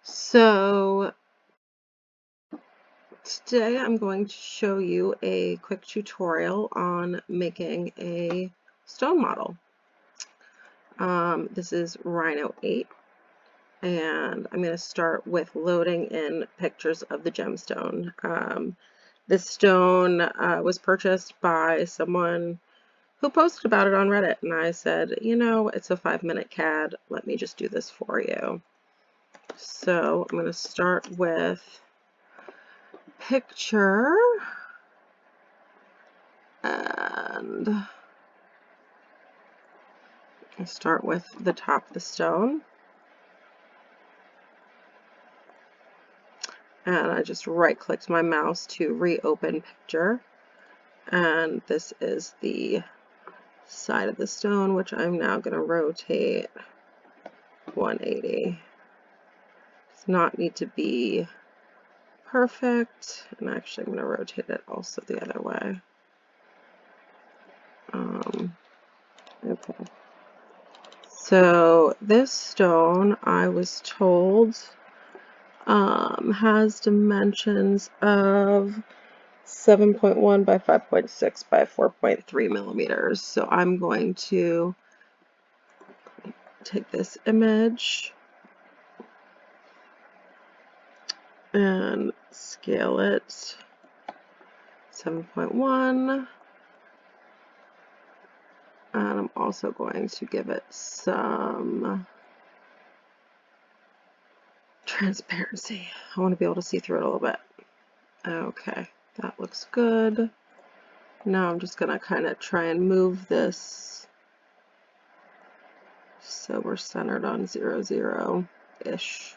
So today I'm going to show you a quick tutorial on making a stone model. This is Rhino 8, and I'm going to start with loading in pictures of the gemstone. This stone was purchased by someone who posted about it on Reddit, and I said, you know, it's a 5-minute CAD. Let me just do this for you. So I'm going to start with picture, and I start with the top of the stone, and I just right-clicked my mouse to reopen picture, and this is the side of the stone, which I'm now going to rotate 180. Does not need to be perfect, and actually I'm going to rotate it also the other way. Okay. So this stone, I was told, has dimensions of 7.1 by 5.6 by 4.3 millimeters. So I'm going to take this image and scale it 7.1, and I'm also going to give it some transparency. I want to be able to see through it a little bit. Okay, that looks good. Now I'm just going to kind of try and move this so we're centered on 0, 0-ish.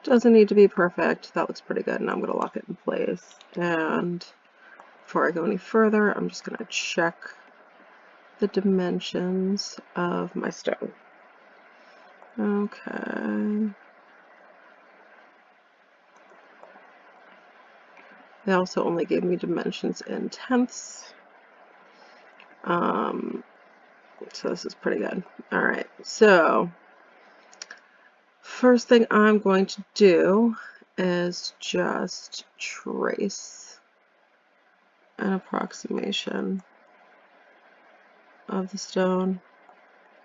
Doesn't need to be perfect. That looks pretty good, and I'm going to lock it in place. And before I go any further, I'm just going to check the dimensions of my stone. Okay. They also only gave me dimensions in tenths. So this is pretty good. All right, so first thing I'm going to do is just trace an approximation of the stone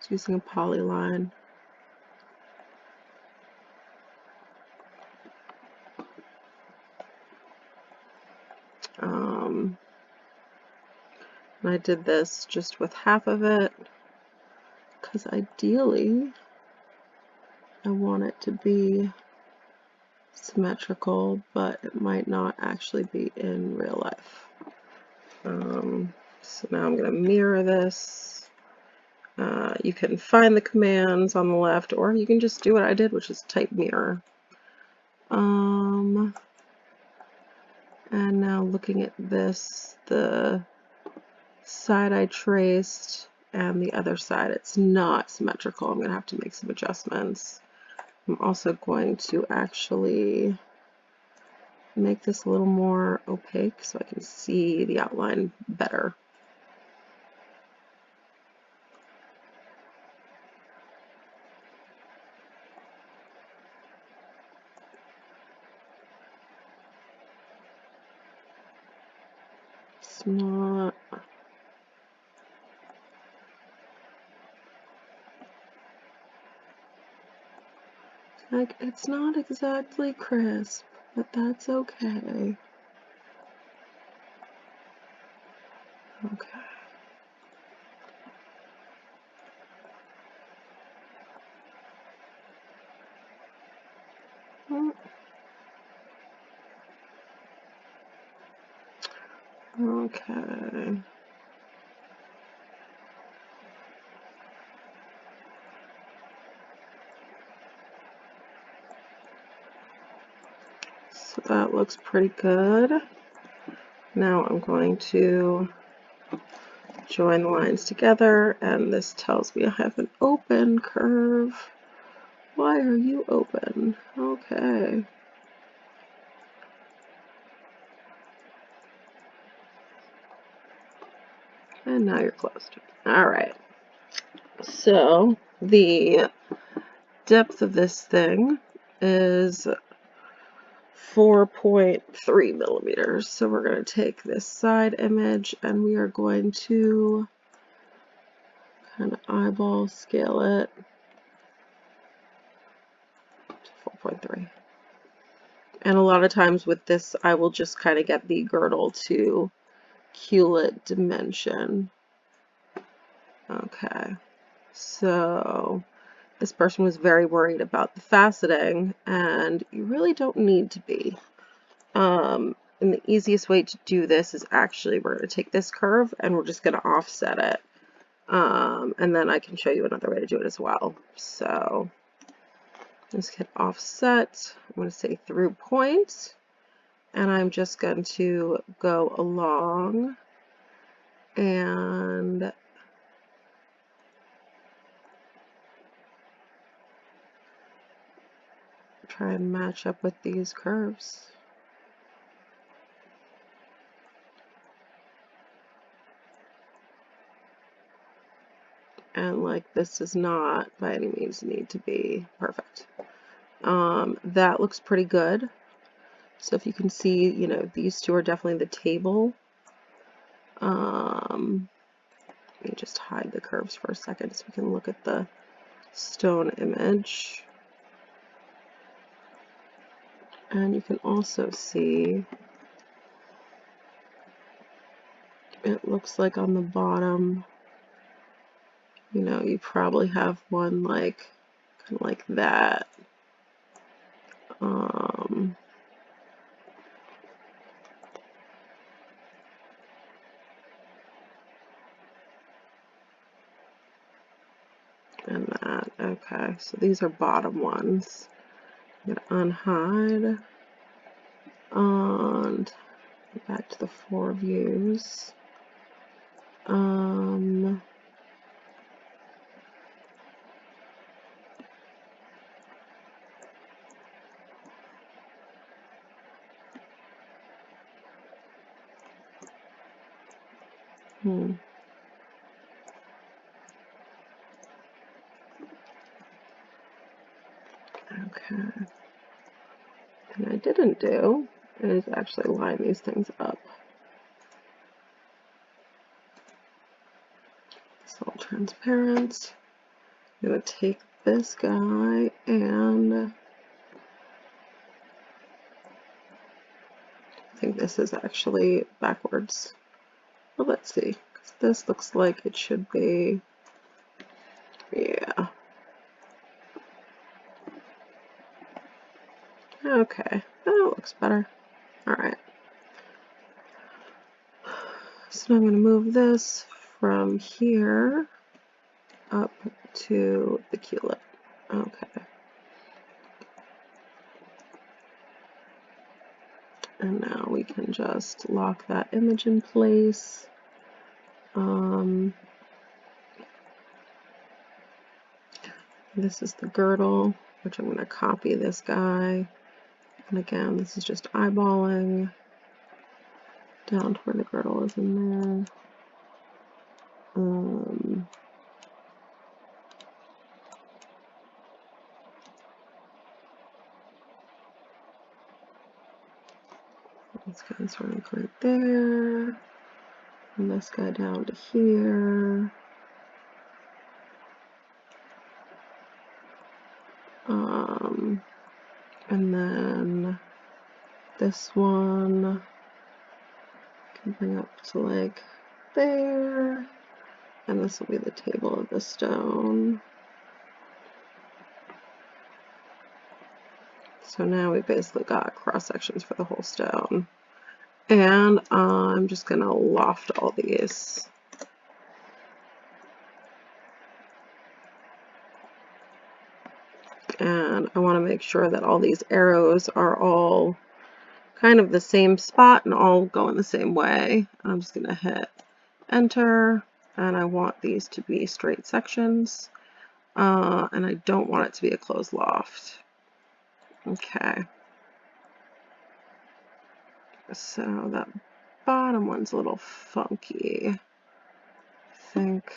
using a polyline. And I did this just with half of it because ideally I want it to be symmetrical, but it might not actually be in real life. So now I'm going to mirror this. You can find the commands on the left, or you can just do what I did, which is type mirror. And now looking at this, the side I traced and the other side, it's not symmetrical. I'm going to have to make some adjustments. I'm also going to actually make this a little more opaque so I can see the outline better. It's not like, it's not exactly crisp, but that's okay. Okay. Okay. So that looks pretty good. Now I'm going to join the lines together, and this tells me I have an open curve. Why are you open? Okay. And now you're closed. All right. So The depth of this thing is 4.3 millimeters. So we're going to take this side image and we are going to kind of eyeball scale it to 4.3. And a lot of times with this, I will just kind of get the girdle to culet dimension. Okay, so this person was very worried about the faceting, and you really don't need to be. And the easiest way to do this is actually we're going to take this curve and we're just going to offset it. And then I can show you another way to do it as well. So let's hit offset. I'm going to say through point, and I'm just going to go along and try and match up with these curves. And like, this does not by any means need to be perfect. That looks pretty good. So if you can see, you know, these two are definitely the table. Let me just hide the curves for a second so we can look at the stone image. And you can also see it looks like on the bottom, you know, you probably have one like kind of like that. And that. Okay, so these are bottom ones. I'm going to unhide and back to the 4 views. Okay. And I didn't do is actually line these things up. It's all transparent. I'm going to take this guy and I think this is actually backwards. Well, let's see, because this looks like it should be, yeah. Okay, that looks better. All right. So I'm going to move this from here up to the culet. Okay. And now we can just lock that image in place. This is the girdle, which I'm going to copy this guy. And again, this is just eyeballing down to where the girdle is in there. This guy's sort of right there. And this guy down to here. And then this one can bring up to like there. And this will be the table of the stone. So now we basically got cross sections for the whole stone. And I'm just going to loft all these. And I want to make sure that all these arrows are all kind of the same spot and all going the same way. I'm just going to hit enter, and I want these to be straight sections, and I don't want it to be a closed loft. Okay. So that bottom one's a little funky. I think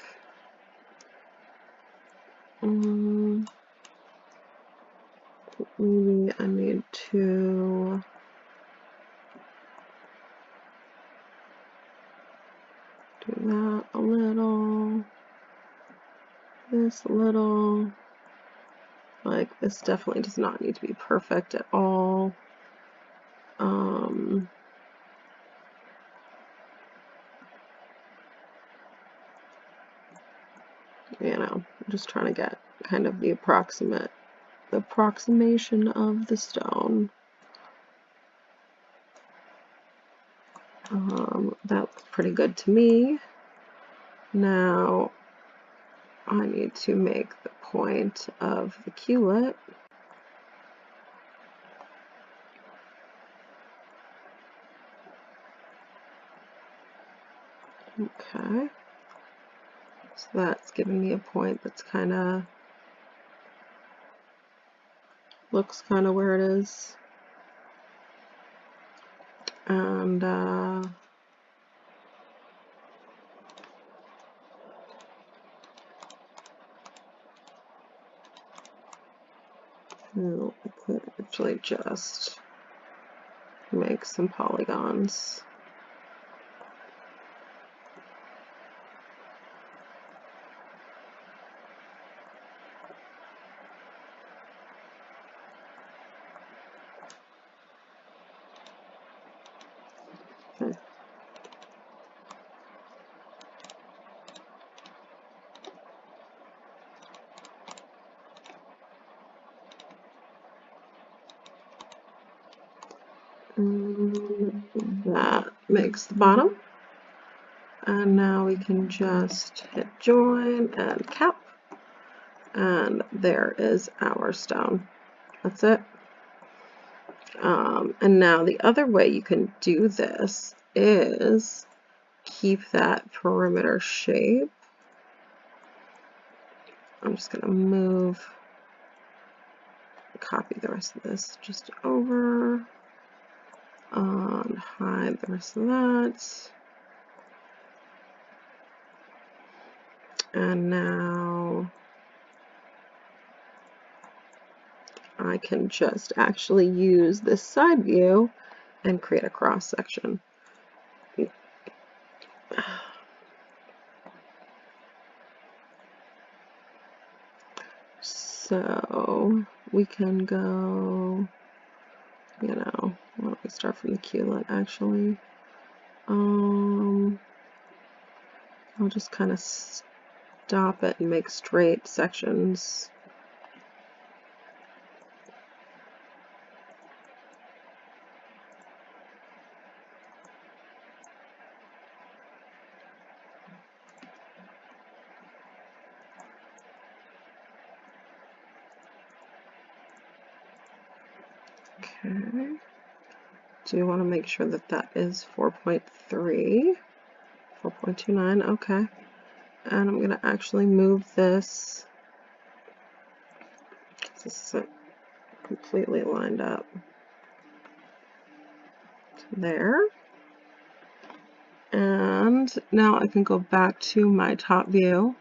Maybe I need to do that a little, this a little. Like, this definitely does not need to be perfect at all. You know, I'm just trying to get kind of the approximation of the stone. That looks pretty good to me. Now I need to make the point of the culet. Okay, so that's giving me a point that's kind of looks kind of where it is, and I could actually just make some polygons. Okay. That makes the bottom. And now we can just hit join and cap. And there is our stone. That's it. And now the other way you can do this is keep that perimeter shape. I'm just going to copy the rest of this just over, and hide the rest of that. And now I can just actually use this side view and create a cross section. So we can go, you know, why don't we start from the culet actually? I'll just kind of stop it and make straight sections. Okay. Do you want to make sure that that is 4.3, 4.29? Okay. And I'm going to actually move this. This isn't completely lined up. There. And now I can go back to my top view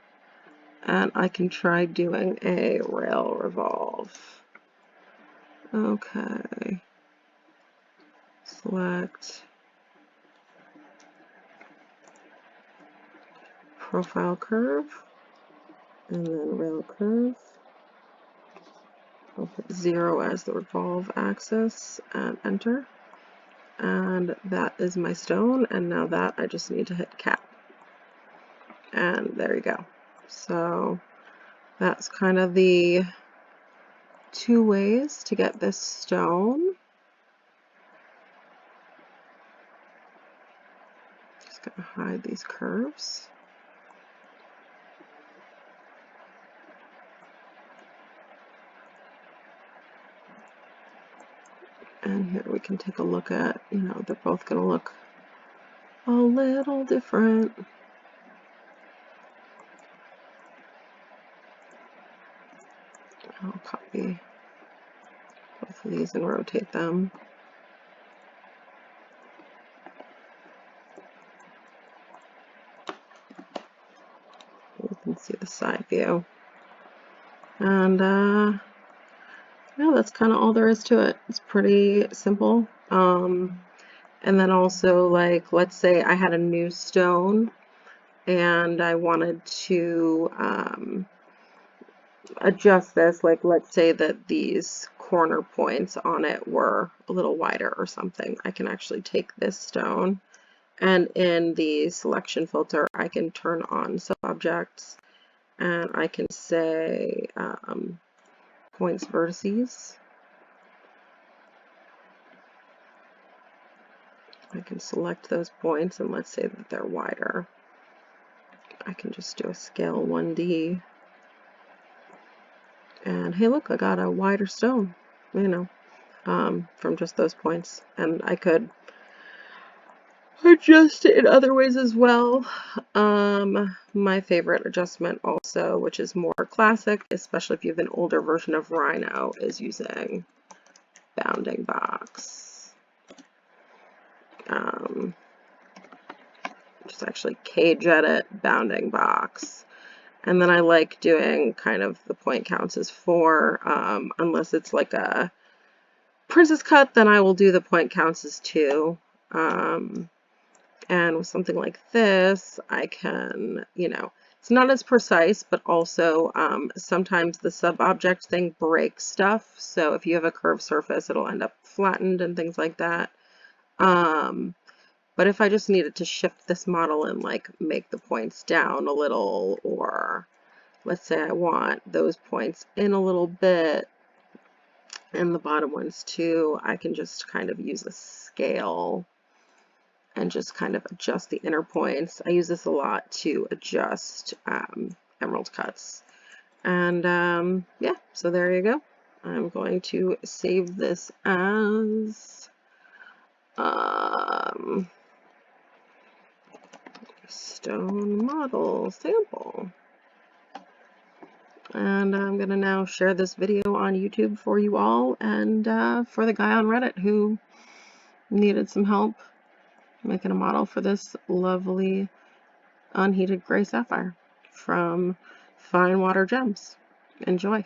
and I can try doing a rail revolve. Okay. Select profile curve and then rail curve. I'll put 0 as the revolve axis and enter. And that is my stone, and now that I just need to hit cap. And there you go. So that's kind of the two ways to get this stone. Just gonna hide these curves. And here we can take a look at, you know, they're both gonna look a little different. I'll copy both of these and rotate them. You can see the side view. And yeah, that's kind of all there is to it. It's pretty simple. And then also, like, let's say I had a new stone and I wanted to adjust this, like let's say that these corner points on it were a little wider or something. I can actually take this stone, and in the selection filter I can turn on subobjects, and I can say points vertices. I can select those points, and let's say that they're wider. I can just do a scale 1D, and hey look, I got a wider stone, you know, from just those points. And I could adjust it in other ways as well. My favorite adjustment also, which is more classic, especially if you have an older version of Rhino, is using bounding box. Just actually cage edit, bounding box. And then I like doing kind of the point counts as 4, unless it's like a princess cut, then I will do the point counts as 2. And with something like this, I can, you know, it's not as precise, but also sometimes the sub-object thing breaks stuff. So if you have a curved surface, it'll end up flattened and things like that. But if I just needed to shift this model and like make the points down a little, or let's say I want those points in a little bit and the bottom ones too, I can just kind of use a scale and just kind of adjust the inner points. I use this a lot to adjust emerald cuts. And yeah, so there you go. I'm going to save this as stone model sample. And I'm going to now share this video on YouTube for you all, and for the guy on Reddit who needed some help making a model for this lovely unheated gray sapphire from Fine Water Gems. Enjoy.